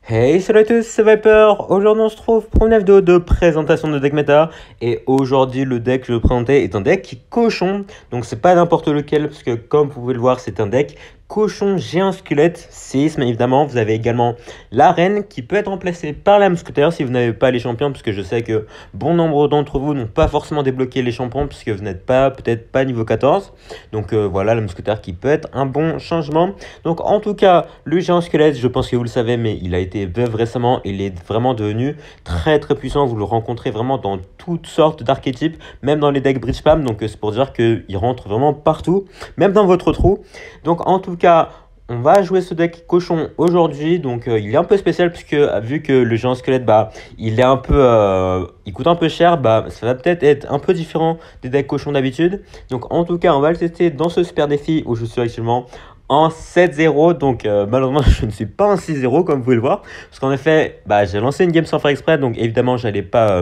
Hey, salut à tous, c'est Viper. Aujourd'hui, on se trouve pour une vidéo de présentation de deck méta. Et aujourd'hui, le deck que je vais vous présenter est un deck cochon. Donc, c'est pas n'importe lequel, parce que comme vous pouvez le voir, c'est un deck cochon géant squelette, séisme évidemment. Vous avez également l'arène qui peut être remplacée par la mousquetaire si vous n'avez pas les champions, parce que je sais que bon nombre d'entre vous n'ont pas forcément débloqué les champions, puisque vous n'êtes pas, peut-être pas niveau 14. Donc voilà, la mousquetaire qui peut être un bon changement. Donc en tout cas, le géant squelette, je pense que vous le savez, mais il a été buff récemment. Il est vraiment devenu très très puissant. Vous le rencontrez vraiment dans toutes sortes d'archétypes, même dans les decks bridge spam. Donc c'est pour dire qu'il rentre vraiment partout, même dans votre trou. Donc en tout cas, on va jouer ce deck cochon aujourd'hui. Donc il est un peu spécial puisque vu que le géant squelette, il est un peu, il coûte un peu cher, ça va peut-être être un peu différent des decks cochons d'habitude. Donc en tout cas, on va le tester dans ce super défi où je suis actuellement en 7-0. Donc malheureusement, je ne suis pas en 6-0 comme vous pouvez le voir, parce qu'en effet, j'ai lancé une game sans faire exprès. Donc évidemment, j'allais pas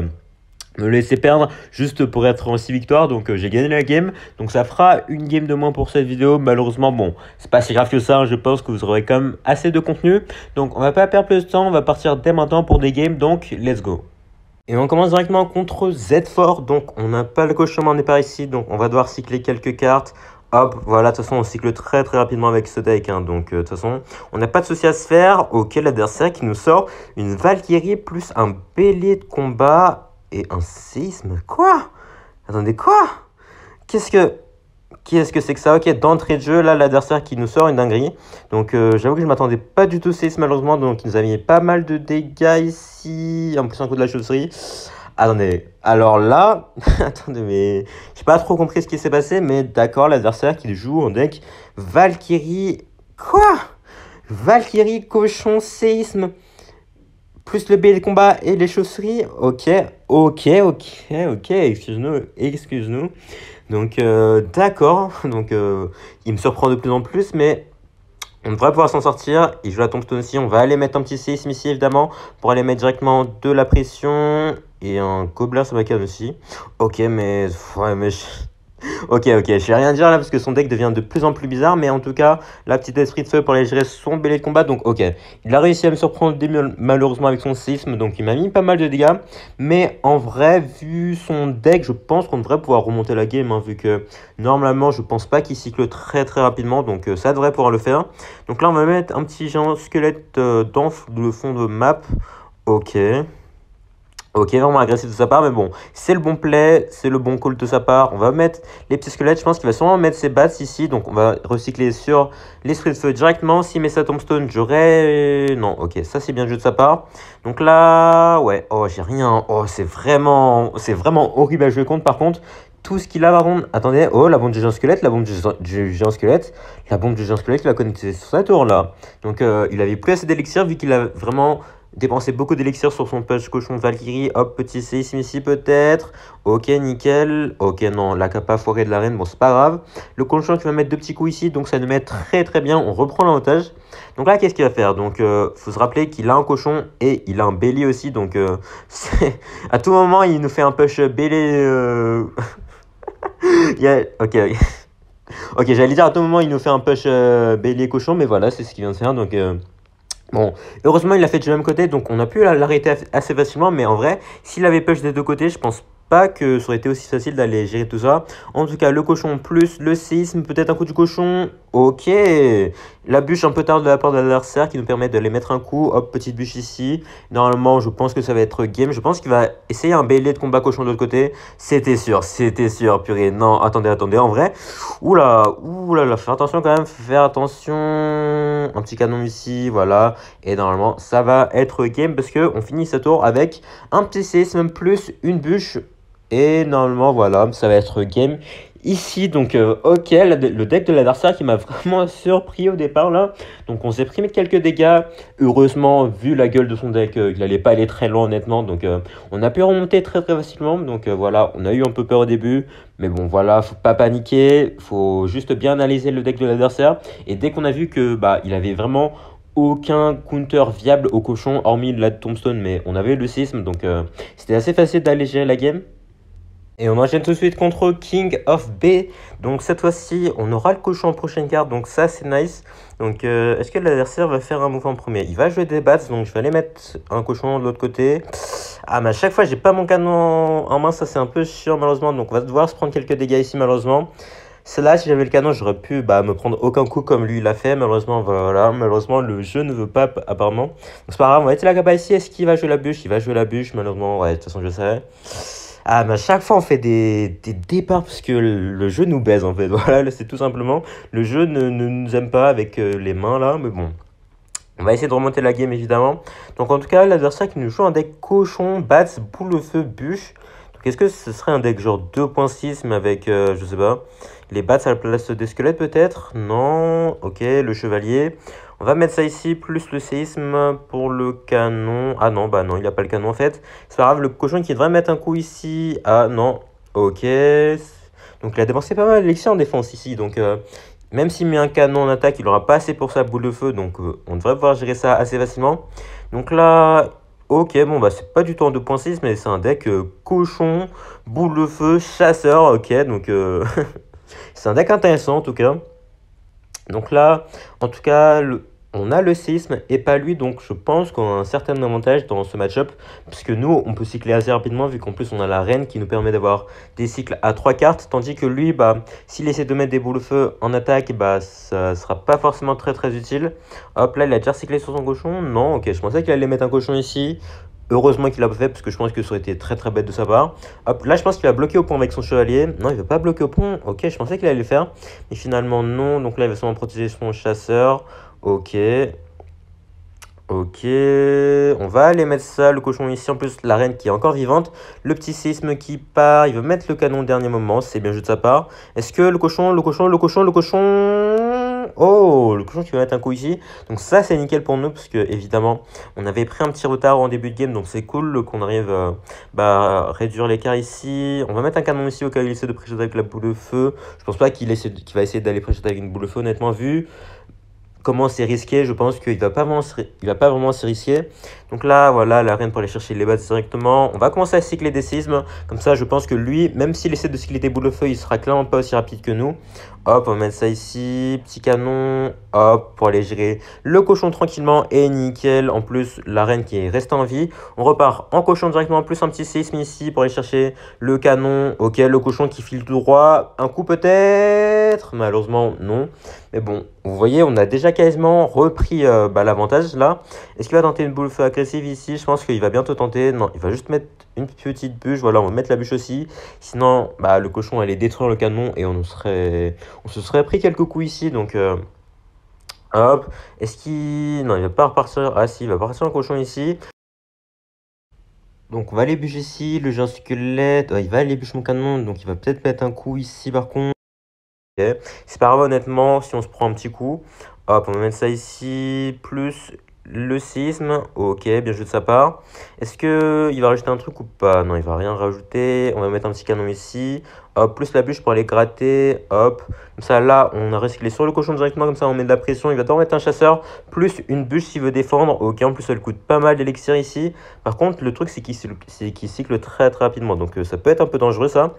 me laisser perdre juste pour être en 6 victoires. Donc j'ai gagné la game, donc ça fera une game de moins pour cette vidéo. Malheureusement, bon, c'est pas si grave que ça, je pense que vous aurez quand même assez de contenu. Donc on va pas perdre plus de temps, on va partir dès maintenant pour des games. Donc let's go. Et on commence directement contre Z4. Donc on n'a pas le cochon, on n'est pas ici, donc on va devoir cycler quelques cartes. Hop, voilà, de toute façon on cycle très très rapidement avec ce deck, hein. Donc de toute façon on n'a pas de souci à se faire. Ok, l'adversaire qui nous sort une Valkyrie plus un bélier de combat et un séisme. Quoi? Attendez, quoi? Qu'est-ce que c'est que ça? Ok, d'entrée de jeu, là, l'adversaire qui nous sort une dinguerie. Donc, j'avoue que je m'attendais pas du tout au séisme, malheureusement. Donc, il nous a mis pas mal de dégâts ici. En plus, un coup de la chausserie. Attendez, alors là... attendez, mais... j'ai pas trop compris ce qui s'est passé, mais d'accord, l'adversaire qui joue en deck Valkyrie... Quoi? Valkyrie, cochon, séisme... plus le bélier de combat et les chausseries. Ok, excuse-nous. Donc, d'accord. Donc, il me surprend de plus en plus, mais on devrait pouvoir s'en sortir. Il joue la tombstone aussi. On va aller mettre un petit séisme ici, évidemment, pour aller mettre directement de la pression. Et un gobelin sur ma cave aussi. Ok, mais... ouais, mais... Ok, je vais rien dire là parce que son deck devient de plus en plus bizarre, mais en tout cas, la petite esprit de feu pour aller gérer son bélier de combat. Donc, ok, il a réussi à me surprendre malheureusement avec son séisme, donc il m'a mis pas mal de dégâts. Mais en vrai, vu son deck, je pense qu'on devrait pouvoir remonter la game, hein, vu que normalement, je pense pas qu'il cycle très très rapidement, donc ça devrait pouvoir le faire. Donc là, on va mettre un petit géant squelette dans le fond de map. Ok. Ok, vraiment agressif de sa part, mais bon, c'est le bon play, c'est le bon call de sa part. On va mettre les petits squelettes, je pense qu'il va sûrement mettre ses bats ici, donc on va recycler sur l'esprit de feu directement. S'il met sa tombstone, j'aurais... non, ok, ça c'est bien le jeu de sa part. Donc là, ouais, oh, j'ai rien, oh, c'est vraiment horrible à jouer contre. Par contre, tout ce qu'il a par contre... attendez, oh, la bombe du géant squelette, la bombe du géant squelette, il a connecté sur sa tour là. Donc il avait plus assez d'élixir vu qu'il a vraiment... dépensé beaucoup d'élixir sur son punch cochon Valkyrie. Hop, petit séisme ici peut-être. Ok, nickel. Ok, non, la capa foirée de l'arène, bon, c'est pas grave. Le cochon qui va mettre deux petits coups ici, donc ça nous met très très bien. On reprend l'avantage. Donc là, qu'est-ce qu'il va faire? Donc, faut se rappeler qu'il a un cochon et il a un bélier aussi. Donc, à tout moment, il nous fait un push bélier. Ok. Ok, j'allais dire à tout moment, il nous fait un push bélier cochon, mais voilà, c'est ce qu'il vient de faire. Donc, bon, heureusement, il l'a fait du même côté, donc on a pu l'arrêter assez facilement. Mais en vrai, s'il avait push des deux côtés, je pense pas que ça aurait été aussi facile d'aller gérer tout ça. En tout cas, le cochon plus le séisme, peut-être un coup du cochon. Ok, la bûche un peu tard de la part de l'adversaire qui nous permet de les mettre un coup. Hop, petite bûche ici. Normalement, je pense que ça va être game. Je pense qu'il va essayer un bélier de combat cochon de l'autre côté. C'était sûr, purée. Non, attendez, en vrai. Oula, fais attention quand même, faire attention. Un petit canon ici, voilà. Et normalement, ça va être game parce qu'on finit ce tour avec un petit séisme plus une bûche. Et normalement, voilà, ça va être game ici. Donc, ok, le deck de l'adversaire qui m'a vraiment surpris au départ là. Donc, on s'est pris quelques dégâts. Heureusement, vu la gueule de son deck, il n'allait pas aller très loin honnêtement. Donc, on a pu remonter très très facilement. Donc, voilà, on a eu un peu peur au début. Mais bon, voilà, faut pas paniquer. Faut juste bien analyser le deck de l'adversaire. Et dès qu'on a vu que il avait vraiment aucun counter viable au cochon, hormis la tombstone, mais on avait le séisme. Donc, c'était assez facile d'aller gérer la game. Et on enchaîne tout de suite contre King of B. Donc cette fois-ci, on aura le cochon en prochaine carte. Donc ça, c'est nice. Donc est-ce que l'adversaire va faire un move en premier? Il va jouer des bats. Donc je vais aller mettre un cochon de l'autre côté. Ah, mais à chaque fois, j'ai pas mon canon en main. Ça, c'est un peu chiant, malheureusement. Donc on va devoir se prendre quelques dégâts ici, malheureusement. Celle-là, si j'avais le canon, j'aurais pu me prendre aucun coup comme lui l'a fait. Malheureusement, voilà. Malheureusement, le jeu ne veut pas, apparemment. Donc c'est pas grave, on va essayer la capa ici. Est-ce qu'il va jouer la bûche? Il va jouer la bûche, malheureusement. Ouais, de toute façon, je sais. Ah, mais à chaque fois, on fait des départs parce que le jeu nous baise, en fait. Voilà, c'est tout simplement. Le jeu ne nous aime pas avec les mains, là. Mais bon, on va essayer de remonter la game, évidemment. Donc, en tout cas, l'adversaire qui nous joue un deck cochon, bats, boule de feu, bûche. Donc, est-ce que ce serait un deck genre 2.6, mais avec, je sais pas, les bats à la place des squelettes, peut-être? Non. Ok, le chevalier. On va mettre ça ici, plus le séisme pour le canon. Ah non, bah non, il n'y a pas le canon, en fait. C'est pas grave, le cochon qui devrait mettre un coup ici. Ah non, ok. Donc, il a dépensé pas mal d'élixir en défense ici. Donc, même s'il met un canon en attaque, il aura pas assez pour sa boule de feu. Donc, on devrait pouvoir gérer ça assez facilement. Donc là, ok, bon, bah, c'est pas du tout en 2.6, mais c'est un deck cochon, boule de feu, chasseur. Ok, donc, c'est un deck intéressant en tout cas. Donc là, en tout cas, on a le séisme et pas lui, donc je pense qu'on a un certain avantage dans ce match-up, puisque nous, on peut cycler assez rapidement, vu qu'en plus on a la reine qui nous permet d'avoir des cycles à 3 cartes, tandis que lui, s'il essaie de mettre des boules de feu en attaque, ça sera pas forcément très très utile. Hop, là, il a déjà cyclé sur son cochon. Non, ok, je pensais qu'il allait mettre un cochon ici. Heureusement qu'il l'a pas fait, parce que je pense que ça aurait été très très bête de sa part. Hop, là je pense qu'il va bloquer au pont avec son chevalier. Non, il va pas bloquer au pont. Ok, je pensais qu'il allait le faire. Mais finalement non. Donc là il va seulement protéger son chasseur. Ok. Ok. On va aller mettre ça, le cochon ici. En plus, la reine qui est encore vivante. Le petit séisme qui part. Il veut mettre le canon au dernier moment. C'est bien joué de sa part. Est-ce que le cochon, le cochon, le cochon, le cochon... Oh, le cochon qui va mettre un coup ici. Donc ça, c'est nickel pour nous, parce que évidemment, on avait pris un petit retard en début de game. Donc c'est cool qu'on arrive à réduire l'écart ici. On va mettre un canon ici au cas où il essaie de pré avec la boule de feu. Je pense pas qu'il va essayer d'aller pré avec une boule de feu, honnêtement, vu comment c'est risqué, je pense qu'il va pas vraiment il va pas vraiment se risquer. Donc là, voilà, la reine pour aller chercher les bats directement. On va commencer à cycler des séismes. Comme ça, je pense que lui, même s'il essaie de cycler des boules de feu, il sera clairement pas aussi rapide que nous. Hop, on va mettre ça ici. Petit canon. Hop, pour aller gérer le cochon tranquillement. Et nickel. En plus, la reine qui est restée en vie. On repart en cochon directement. Plus un petit séisme ici pour aller chercher le canon. Ok, le cochon qui file tout droit. Un coup peut-être. Malheureusement, non. Mais bon, vous voyez, on a déjà quasiment repris l'avantage là. Est-ce qu'il va tenter une boule de feu agressive ici? Je pense qu'il va bientôt tenter. Non, il va juste mettre une petite bûche. Voilà, on va mettre la bûche aussi. Sinon, le cochon allait détruire le canon et on se serait pris quelques coups ici. Donc, hop. Est-ce qu'il... Non, il va pas repartir. Ah si, il va partir un cochon ici. Donc, on va aller bûcher ici. Le géant squelette. Il va aller bûcher mon canon. Donc, il va peut-être mettre un coup ici par contre. Okay. C'est pas grave, honnêtement, si on se prend un petit coup. Hop, on va mettre ça ici, plus le séisme. Ok, bien joué de sa part. Est-ce qu'il va rajouter un truc ou pas? Non, il va rien rajouter. On va mettre un petit canon ici. Hop, plus la bûche pour aller gratter. Hop, comme ça, là, on a recyclé sur le cochon directement. Comme ça, on met de la pression. Il va devoir mettre un chasseur, plus une bûche s'il veut défendre. Ok, en plus, elle coûte pas mal d'élixir ici. Par contre, le truc, c'est qu'il cycle très très rapidement. Donc, ça peut être un peu dangereux, ça.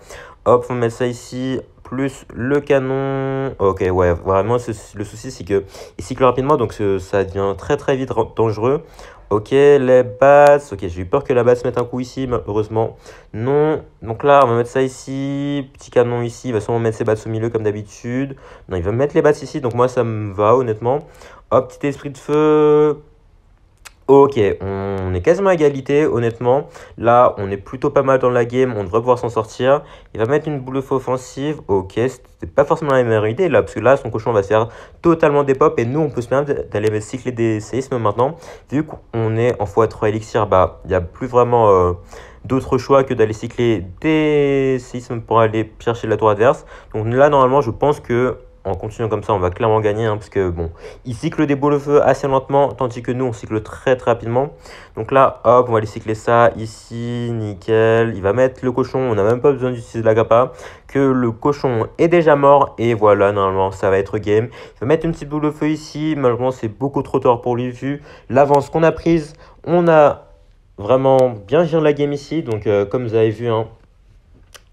Hop, on va mettre ça ici, plus le canon. Ok, ouais, vraiment, le souci, c'est que il cycle rapidement, donc ça devient très très vite dangereux. Ok, les bats. Ok, j'ai eu peur que la basse mette un coup ici, mais heureusement, non. Donc là, on va mettre ça ici, petit canon ici. Il va sûrement mettre ses bats au milieu comme d'habitude. Non, il va mettre les bats ici, donc moi, ça me va, honnêtement. Hop, petit esprit de feu. Ok, on est quasiment à égalité, honnêtement. Là, on est plutôt pas mal dans la game, on devrait pouvoir s'en sortir. Il va mettre une boule de feu offensive. Ok, c'était pas forcément la meilleure idée là, parce que là, son cochon va se faire totalement des pop. Et nous, on peut se permettre d'aller cycler des séismes maintenant. Vu qu'on est en x3 élixir, il n'y a plus vraiment d'autre choix que d'aller cycler des séismes pour aller chercher la tour adverse. Donc là, normalement, je pense que en continuant comme ça, on va clairement gagner, parce que bon, il cycle des boules de feu assez lentement, tandis que nous, on cycle très très rapidement. Donc là, hop, on va aller cycler ça ici, nickel. Il va mettre le cochon, on n'a même pas besoin d'utiliser de la grappa, que le cochon est déjà mort, et voilà, normalement, ça va être game. Il va mettre une petite boule de feu ici, malheureusement, c'est beaucoup trop tard pour lui, vu l'avance qu'on a prise. On a vraiment bien géré la game ici, donc comme vous avez vu, hein,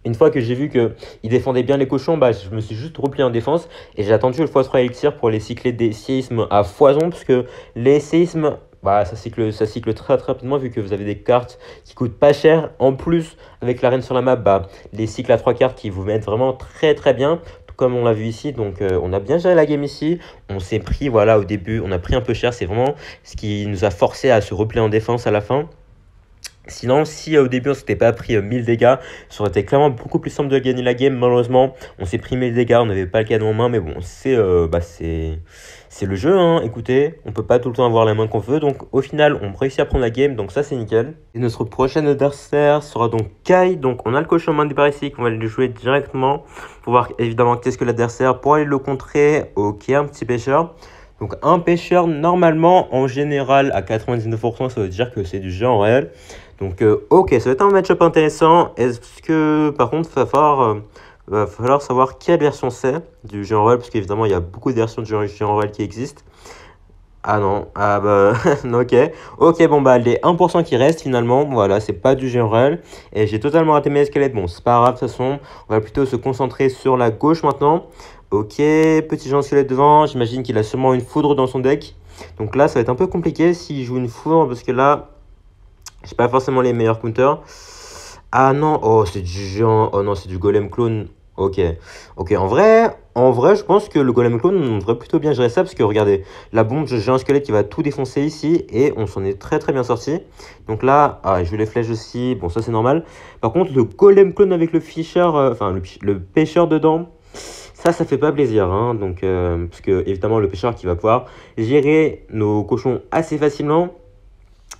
Une fois que j'ai vu qu'il défendait bien les cochons, bah, je me suis juste replié en défense et j'ai attendu le x3 élixir pour les cycler des séismes à foison parce que les séismes, bah, ça cycle très très rapidement vu que vous avez des cartes qui coûtent pas cher. En plus, avec l'arène sur la map, bah, les cycles à 3 cartes qui vous mettent vraiment très très bien, tout comme on l'a vu ici. Donc on a bien géré la game ici. On s'est pris, voilà, au début, on a pris un peu cher. C'est vraiment ce qui nous a forcé à se replier en défense à la fin. Sinon, si au début on s'était pas pris 1000 dégâts, ça aurait été clairement beaucoup plus simple de gagner la game. Malheureusement, on s'est pris 1000 dégâts, on n'avait pas le cadeau en main, mais bon, c'est le jeu, hein. Écoutez, on peut pas tout le temps avoir la main qu'on veut, donc au final, on réussit à prendre la game, donc ça c'est nickel. Et notre prochain adversaire sera donc Kai, donc on a le cochon main départ ici, qu'on va le jouer directement pour voir évidemment qu'est-ce que l'adversaire, pour aller le contrer. Ok, un petit pêcheur. Donc un pêcheur, normalement, en général, à 99%, ça veut dire que c'est du jeu en réel. Donc ok, ça va être un match-up intéressant. Est-ce que, par contre, va falloir savoir quelle version c'est du jeu en réel, parce qu'évidemment, il y a beaucoup de versions du jeu en réel qui existent. Ah non, ah bah, ok. Ok, bon bah, les 1% qui restent finalement, voilà, c'est pas du jeu en réel. Et j'ai totalement raté mes squelettes, bon, c'est pas grave, de toute façon, on va plutôt se concentrer sur la gauche maintenant. Ok, petit géant squelette devant, j'imagine qu'il a sûrement une foudre dans son deck. Donc là, ça va être un peu compliqué s'il joue une foudre, parce que là, j'ai pas forcément les meilleurs counters. Ah non, oh, c'est du géant, oh non, c'est du golem clone. Ok, ok, en vrai, je pense que le golem clone, on devrait plutôt bien gérer ça, parce que regardez, la bombe, j'ai un squelette qui va tout défoncer ici, et on s'en est très très bien sorti. Donc là, ah, je vais les flèches aussi, bon, ça c'est normal. Par contre, le golem clone avec le fisher, enfin, le pêcheur dedans, ça fait pas plaisir, hein. Donc, parce que évidemment, le pêcheur qui va pouvoir gérer nos cochons assez facilement.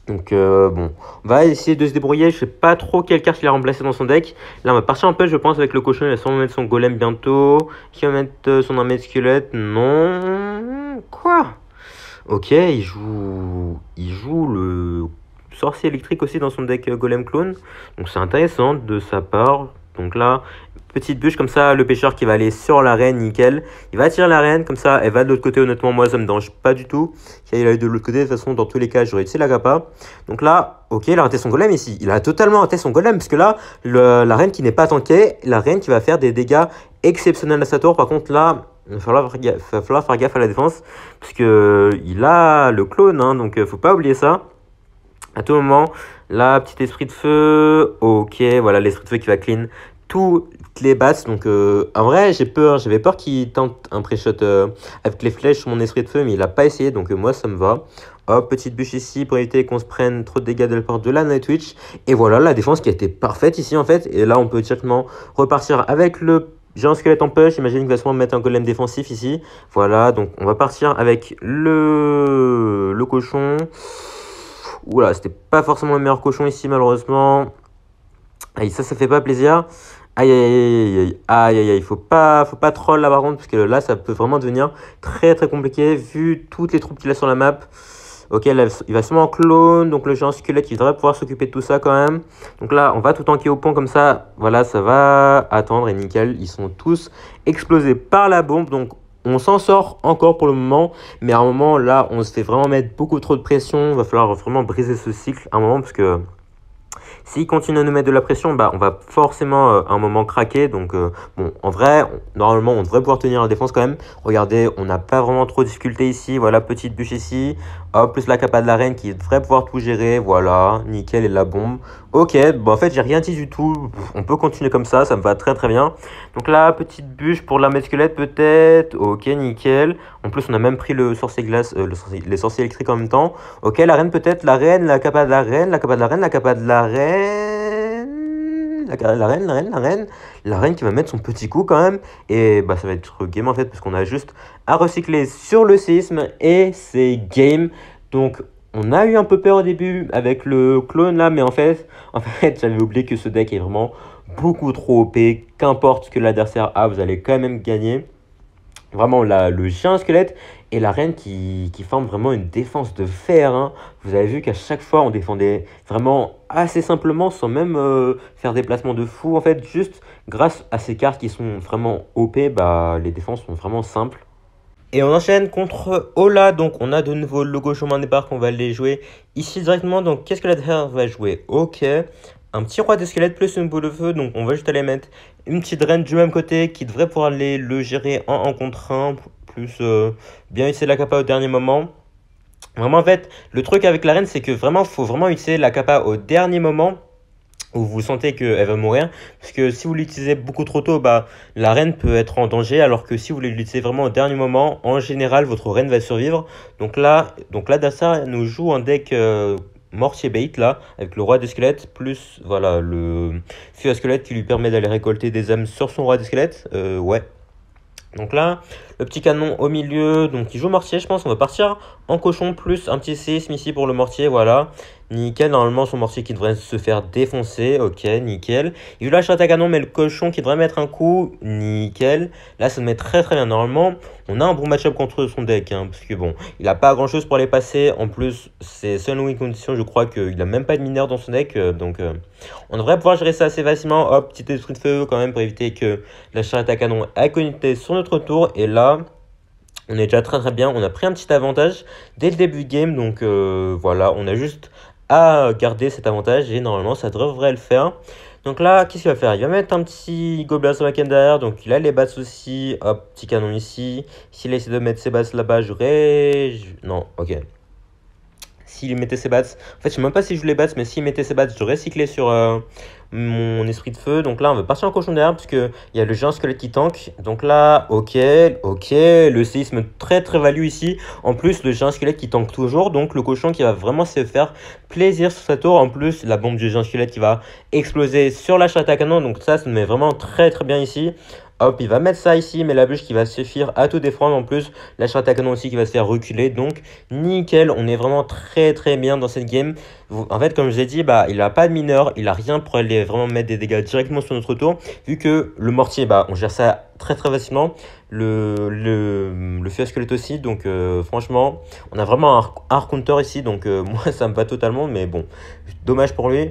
Donc bon, on va essayer de se débrouiller. Je sais pas trop quelle carte il a remplacé dans son deck. Là, on va partir un peu, je pense, avec le cochon. Il va sûrement mettre son golem bientôt. Qui va mettre son armée de squelette. Non. Quoi? Ok, il joue le sorcier électrique aussi dans son deck golem clone. Donc c'est intéressant de sa part. Donc là, petite bûche comme ça, le pêcheur qui va aller sur l'arène, nickel. Il va tirer l'arène, comme ça, elle va de l'autre côté. Honnêtement, moi, ça me dérange pas du tout. Il aille de l'autre côté, de toute façon, dans tous les cas, j'aurais utilisé la capa. Donc là, ok, il a raté son golem ici. Il a totalement raté son golem, parce que là, la reine qui n'est pas tankée, la reine qui va faire des dégâts exceptionnels à sa tour. Par contre, là, il va falloir faire gaffe à la défense, parce que il a le clone, hein, donc faut pas oublier ça. À tout moment, là, petit esprit de feu. Ok, voilà l'esprit de feu qui va clean toutes les bases. Donc, en vrai, j'avais peur qu'il tente un pré-shot avec les flèches sur mon esprit de feu, mais il a pas essayé. Donc, moi, ça me va. Hop, petite bûche ici pour éviter qu'on se prenne trop de dégâts de la part de la Nightwitch. Et voilà, la défense qui a été parfaite ici, en fait. Et là, on peut directement repartir avec le géant squelette en push. J'imagine qu'il va sûrement mettre un golem défensif ici. Voilà, donc on va partir avec le cochon. Oula, c'était pas forcément le meilleur cochon ici, malheureusement. Aïe, ça fait pas plaisir. Aïe, aïe, aïe, aïe, aïe, aïe, aïe, faut pas troll là par contre, parce que là, ça peut vraiment devenir très très compliqué, vu toutes les troupes qu'il a sur la map. Ok, là, il va sûrement en clone, donc le géant squelette, il devrait pouvoir s'occuper de tout ça quand même. Donc là, on va tout tanker au pont comme ça, voilà, ça va attendre, et nickel, ils sont tous explosés par la bombe, donc on s'en sort encore pour le moment, mais à un moment, là, on se fait vraiment mettre beaucoup trop de pression, il va falloir vraiment briser ce cycle à un moment, parce que s'il continue à nous mettre de la pression, bah, on va forcément à un moment craquer. Donc, bon, en vrai, normalement, on devrait pouvoir tenir la défense quand même. Regardez, on n'a pas vraiment trop de difficultés ici. Voilà, petite bûche ici. Hop, plus la capa de la reine qui devrait pouvoir tout gérer. Voilà, nickel, et la bombe. Ok, bon, en fait, j'ai rien dit du tout. On peut continuer comme ça me va très très bien. Donc là, petite bûche pour l'armée de squelette peut-être. Ok, nickel. En plus, on a même pris le sorcier glace, les sorciers électriques en même temps. Ok, la reine peut-être, la reine, la capa de la reine, la capa de la reine, la capa de la reine, la reine qui va mettre son petit coup quand même. Et bah ça va être game en fait, parce qu'on a juste à recycler sur le séisme et c'est game. Donc on a eu un peu peur au début avec le clone là, mais en fait j'avais oublié que ce deck est vraiment beaucoup trop OP. Qu'importe ce que l'adversaire a, vous allez quand même gagner. Vraiment, le géant squelette et la reine qui forment vraiment une défense de fer, hein. Vous avez vu qu'à chaque fois, on défendait vraiment assez simplement, sans même faire des placements de fou. En fait, juste grâce à ces cartes qui sont vraiment OP, bah, les défenses sont vraiment simples. Et on enchaîne contre Ola, donc on a de nouveau le logo chemin de départ qu'on va aller jouer ici directement. Donc qu'est-ce que l'adversaire va jouer? Ok, un petit roi des squelettes plus une boule de feu, donc on va juste aller mettre une petite reine du même côté qui devrait pouvoir aller le gérer en 1 contre 1, plus bien utiliser la capa au dernier moment. Vraiment, en fait, le truc avec la reine, c'est que vraiment, faut vraiment utiliser la capa au dernier moment où vous sentez qu'elle va mourir. Parce que si vous l'utilisez beaucoup trop tôt, bah, la reine peut être en danger. Alors que si vous l'utilisez vraiment au dernier moment, en général, votre reine va survivre. Donc là Dassar nous joue un deck mortier bait, là, avec le roi des squelettes, plus voilà, le feu à squelette qui lui permet d'aller récolter des âmes sur son roi des squelettes. Ouais. Donc là, le petit canon au milieu, donc il joue mortier, je pense. On va partir en cochon plus un petit séisme ici pour le mortier, voilà. Nickel, normalement son mortier qui devrait se faire défoncer, ok, nickel. Il joue la chatte à canon, mais le cochon qui devrait mettre un coup, nickel. Là, ça me met très très bien. Normalement, on a un bon match-up contre son deck, hein, parce que bon, il n'a pas grand-chose pour les passer. En plus, c'est seul win condition, je crois qu'il n'a même pas de mineur dans son deck, donc on devrait pouvoir gérer ça assez facilement. Hop, petit esprit de feu quand même pour éviter que la charrette à canon ait connecté sur notre tour. Et là, on est déjà très très bien. On a pris un petit avantage dès le début de game. Donc voilà, on a juste à garder cet avantage et normalement ça devrait le faire. Donc là, qu'est-ce qu'il va faire? Il va mettre un petit gobelin sur ma canne derrière. Donc il a les bats aussi. Hop, petit canon ici. S'il essaie de mettre ses bats là-bas, Non, ok. S'il mettait ses bats, en fait, je sais même pas si je les bats, mais s'il mettait ses bats, j'aurais cyclé sur mon esprit de feu. Donc là, on va partir en cochon derrière, parce qu'il y a le géant squelette qui tank. Donc là, ok, le séisme très très value ici. En plus, le géant squelette qui tank toujours, donc le cochon qui va vraiment se faire plaisir sur sa tour. En plus, la bombe du géant squelette qui va exploser sur la chatte à canon. Donc ça me met vraiment très très bien ici. Hop, il va mettre ça ici, mais la bûche qui va suffire à tout défendre. En plus, la chatte à canon aussi qui va se faire reculer. Donc, nickel, on est vraiment très très bien dans cette game. En fait, comme je vous ai dit, bah, il n'a pas de mineur, il n'a rien pour aller vraiment mettre des dégâts directement sur notre tour. Vu que le mortier, bah, on gère ça très très facilement. Le feu à squelette aussi. Donc, franchement, on a vraiment un hard counter ici. Donc, moi, ça me va totalement. Mais bon, dommage pour lui.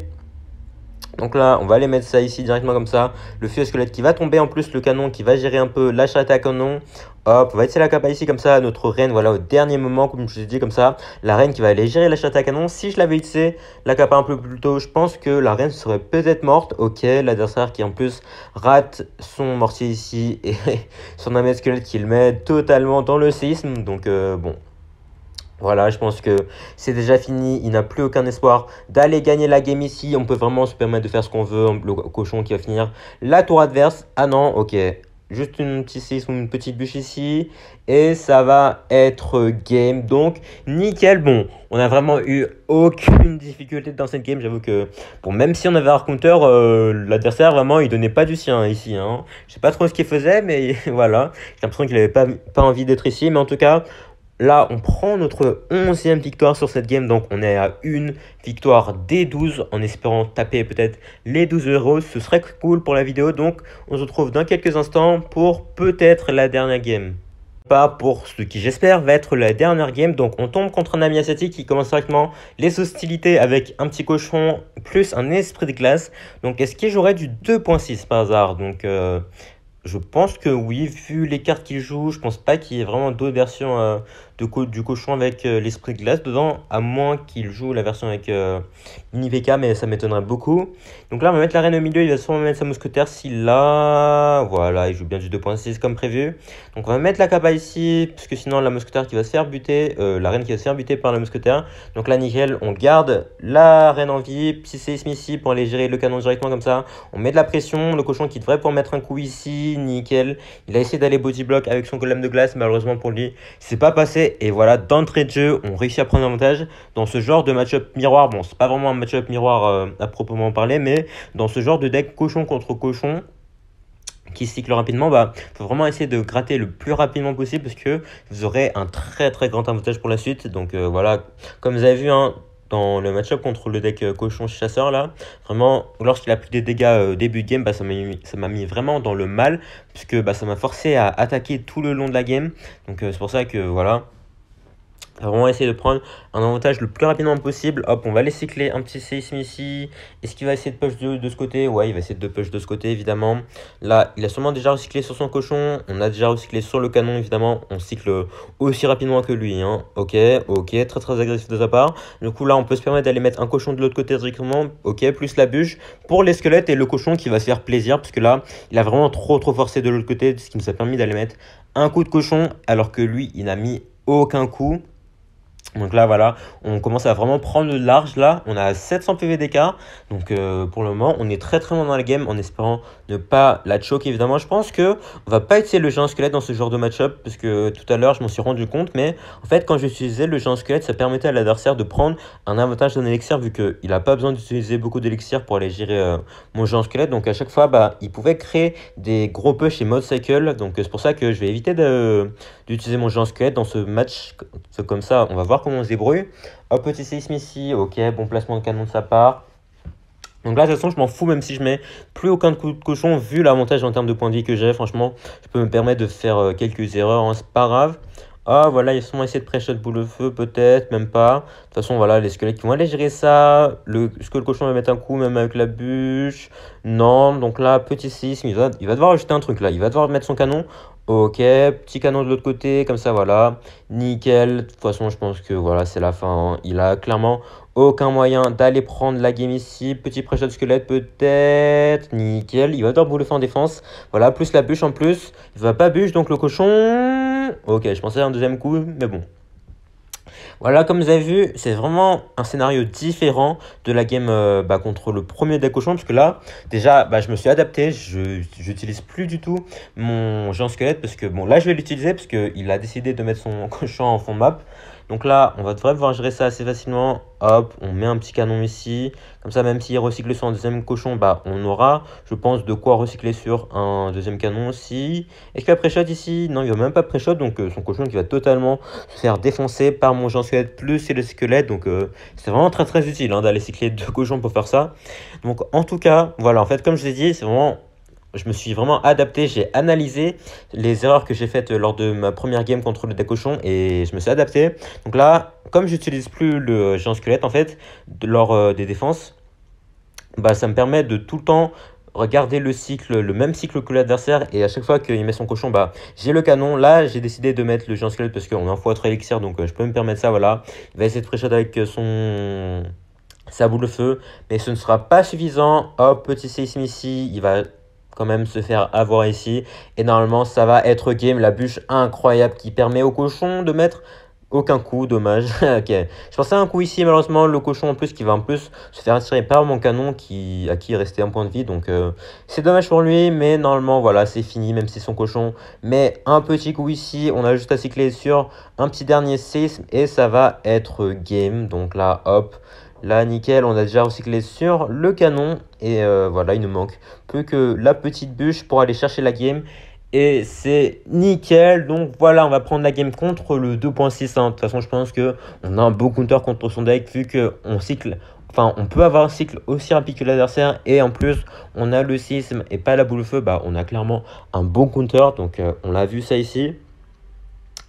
Donc là, on va aller mettre ça ici directement comme ça. Le feu à squelette qui va tomber, en plus le canon qui va gérer un peu la chatte à canon. Hop, on va essayer la capa ici comme ça, notre reine, voilà, au dernier moment, comme je vous ai dit, comme ça. La reine qui va aller gérer la chatte à canon. Si je l'avais utilisé la capa un peu plus tôt, je pense que la reine serait peut-être morte. Ok, l'adversaire qui en plus rate son mortier ici et son âme squelette qui le met totalement dans le séisme. Donc bon. Voilà, je pense que c'est déjà fini. Il n'a plus aucun espoir d'aller gagner la game ici. On peut vraiment se permettre de faire ce qu'on veut. Le cochon qui va finir la tour adverse. Ah non, ok. Juste une petite séisme ou une petite bûche ici. Et ça va être game. Donc, nickel. Bon, on n'a vraiment eu aucune difficulté dans cette game. J'avoue que, bon, même si on avait un counter, l'adversaire, vraiment, il donnait pas du sien ici. Hein. Je sais pas trop ce qu'il faisait, mais voilà. J'ai l'impression qu'il avait pas envie d'être ici. Mais en tout cas, là, on prend notre 11e victoire sur cette game. Donc, on est à une victoire des 12 en espérant taper peut-être les 12 euros. Ce serait cool pour la vidéo. Donc, on se retrouve dans quelques instants pour peut-être la dernière game. Pas pour ce qui, j'espère, va être la dernière game. Donc, on tombe contre un ami asiatique qui commence directement les hostilités avec un petit cochon plus un esprit de glace. Donc, est-ce que j'aurais du 2.6 par hasard? Donc, je pense que oui, vu les cartes qu'il joue, je pense pas qu'il y ait vraiment d'autres versions du cochon avec l'esprit de glace dedans, à moins qu'il joue la version avec mini VK, mais ça m'étonnerait beaucoup. Donc là, on va mettre la reine au milieu, il va sûrement mettre sa mousquetaire s'il l'a. Voilà, il joue bien du 2.6 comme prévu. Donc on va mettre la capa ici, parce que sinon la mousquetaire qui va se faire buter, la reine qui va se faire buter par la mousquetaire. Donc là, nickel, on garde la reine en vie, petit séisme ici pour aller gérer le canon directement comme ça. On met de la pression, le cochon qui devrait pouvoir mettre un coup ici, nickel. Il a essayé d'aller body block avec son golem de glace, malheureusement pour lui, c'est pas passé. Et voilà, d'entrée de jeu, on réussit à prendre un avantage dans ce genre de match-up miroir. Bon, c'est pas vraiment un match-up miroir à proprement parler, mais dans ce genre de deck cochon contre cochon qui cycle rapidement, bah, faut vraiment essayer de gratter le plus rapidement possible parce que vous aurez un très très grand avantage pour la suite. Donc voilà, comme vous avez vu, hein, dans le match-up contre le deck cochon chasseur là, vraiment lorsqu'il a pris des dégâts début de game, bah, ça m'a mis vraiment dans le mal puisque bah, ça m'a forcé à attaquer tout le long de la game. Donc c'est pour ça que voilà, On va vraiment essayer de prendre un avantage le plus rapidement possible. Hop, on va les cycler. Un petit séisme ici. Est-ce qu'il va essayer de push de ce côté? Ouais, il va essayer de push de ce côté, évidemment. Là, il a sûrement déjà recyclé sur son cochon. On a déjà recyclé sur le canon, évidemment. On cycle aussi rapidement que lui. Hein. Ok, très très agressif de sa part. Du coup, là, on peut se permettre d'aller mettre un cochon de l'autre côté directement. Ok, plus la bûche pour les squelettes et le cochon qui va se faire plaisir. Parce que là, il a vraiment trop forcé de l'autre côté. Ce qui nous a permis d'aller mettre un coup de cochon. Alors que lui, il n'a mis aucun coup. Donc là, voilà, on commence à vraiment prendre le large là. On a 700 PV d'écart. Donc pour le moment, on est très très loin dans la game en espérant ne pas la choke évidemment. Je pense que on va pas utiliser le géant squelette dans ce genre de match-up parce que tout à l'heure, je m'en suis rendu compte. Mais en fait, quand j'utilisais le géant squelette, ça permettait à l'adversaire de prendre un avantage d'un élixir vu qu'il n'a pas besoin d'utiliser beaucoup d'élixir pour aller gérer mon géant squelette. Donc à chaque fois, bah, il pouvait créer des gros push et mode cycle. Donc c'est pour ça que je vais éviter d'utiliser mon géant squelette dans ce match. Comme ça, on va voir comment on se débrouille. Hop, petit séisme ici. Ok, bon placement de canon de sa part. Donc là, de toute façon, je m'en fous, même si je mets plus aucun coup de cochon, vu l'avantage en termes de points de vie que j'ai. Franchement, je peux me permettre de faire quelques erreurs, hein, c'est pas grave. Ah, voilà, ils sont essayé de pré-shot boule de feu, peut-être, même pas. De toute façon, voilà, les squelettes qui vont aller gérer ça. Est-ce que le cochon va mettre un coup, même avec la bûche? Non, donc là, petit séisme, il va devoir ajouter un truc, là. Il va devoir mettre son canon. Ok, petit canon de l'autre côté, comme ça, voilà. Nickel. De toute façon, je pense que, voilà, c'est la fin. Hein. Il a clairement aucun moyen d'aller prendre la game ici. Petit pré-shot squelette, peut-être. Nickel. Il va devoir boule de feu en défense. Voilà, plus la bûche en plus. Il va pas bûche, donc le cochon... Ok, je pensais à un deuxième coup, mais bon. Voilà, comme vous avez vu, c'est vraiment un scénario différent de la game contre le premier deck cochon. Parce que là, déjà, je me suis adapté. Je n'utilise plus du tout mon géant squelette. Parce que, bon, là, je vais l'utiliser parce qu'il a décidé de mettre son cochon en fond de map. Donc là, on va devrait pouvoir gérer ça assez facilement. Hop, on met un petit canon ici. Comme ça, même s'il recycle sur un deuxième cochon, on aura, je pense, de quoi recycler sur un deuxième canon aussi. Est-ce qu'il va pré-shot ici? Non, il va même pas pré-shot. Donc son cochon qui va totalement se faire défoncer par mon géant squelette plus et le squelette. Donc c'est vraiment très très utile d'aller cycler deux cochons pour faire ça. Donc en tout cas, voilà, en fait, comme je l'ai dit, c'est vraiment... Je me suis vraiment adapté, j'ai analysé les erreurs que j'ai faites lors de ma première game contre le deck cochon et je me suis adapté. Donc là, comme j'utilise plus le géant squelette en fait, lors des défenses, ça me permet de tout le temps regarder le cycle, le même cycle que l'adversaire et à chaque fois qu'il met son cochon, j'ai le canon. Là, j'ai décidé de mettre le géant squelette parce qu'on est en x3 élixir donc je peux me permettre ça, voilà. Il va essayer de pré-shot avec sa boule de feu, mais ce ne sera pas suffisant. Hop, petit séisme ici, il va quand même se faire avoir ici. Et normalement, ça va être game. La bûche incroyable qui permet au cochon de mettre aucun coup. Dommage. Ok. Je pensais à un coup ici. Malheureusement, le cochon en plus qui va en plus se faire attirer par mon canon à qui il restait un point de vie. Donc, c'est dommage pour lui. Mais normalement, voilà, c'est fini. Même si son cochon met un petit coup ici. On a juste à cycler sur un petit dernier séisme. Et ça va être game. Donc là, hop. Là, nickel, on a déjà recyclé sur le canon. Et voilà, il nous manque plus que la petite bûche pour aller chercher la game. Et c'est nickel. Donc voilà, on va prendre la game contre le 2.6. De toute façon, je pense qu'on a un beau counter contre son deck vu qu'on cycle. Enfin, on peut avoir un cycle aussi rapide que l'adversaire. Et en plus, on a le sisme et pas la boule de feu. On a clairement un bon counter. Donc on l'a vu ça ici.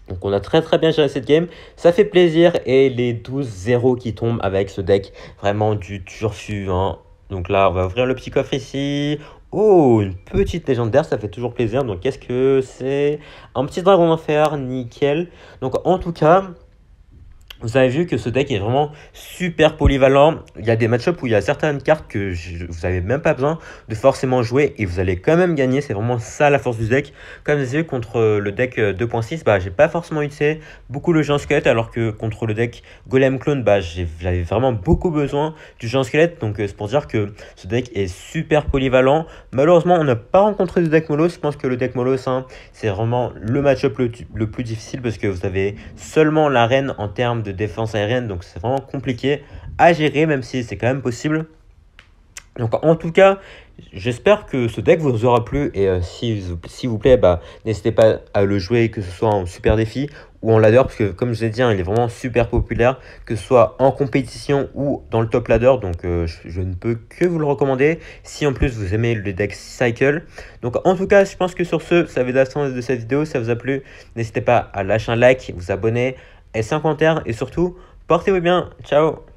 Donc on a très très bien géré cette game, ça fait plaisir et les 12-0 qui tombent avec ce deck, vraiment du turfu. Hein. Donc là on va ouvrir le petit coffre ici. Oh, une petite légendaire, ça fait toujours plaisir. Donc qu'est-ce que c'est? Un petit dragon d'enfer, nickel. Donc en tout cas... Vous avez vu que ce deck est vraiment super polyvalent. Il y a des match-ups où il y a certaines cartes que vous n'avez même pas besoin de forcément jouer et vous allez quand même gagner. C'est vraiment ça la force du deck. Comme vous avez vu contre le deck 2.6, j'ai pas forcément utilisé beaucoup le géant squelette alors que contre le deck Golem Clone, j'avais vraiment beaucoup besoin du géant squelette. Donc c'est pour dire que ce deck est super polyvalent. Malheureusement, on n'a pas rencontré de deck Molos. Je pense que le deck Molos, c'est vraiment le match-up le plus difficile parce que vous avez seulement l'arène en termes de défense aérienne, donc c'est vraiment compliqué à gérer, même si c'est quand même possible. Donc en tout cas, j'espère que ce deck vous aura plu et s'il vous plaît, n'hésitez pas à le jouer, que ce soit en super défi ou en ladder, parce que comme je vous ai dit, il est vraiment super populaire, que ce soit en compétition ou dans le top ladder, donc je ne peux que vous le recommander, si en plus vous aimez le deck Cycle. Donc en tout cas, je pense que sur ce, ça va être la fin de cette vidéo. Si ça vous a plu, n'hésitez pas à lâcher un like, vous abonner, laissez un commentaire et surtout, portez-vous bien. Ciao!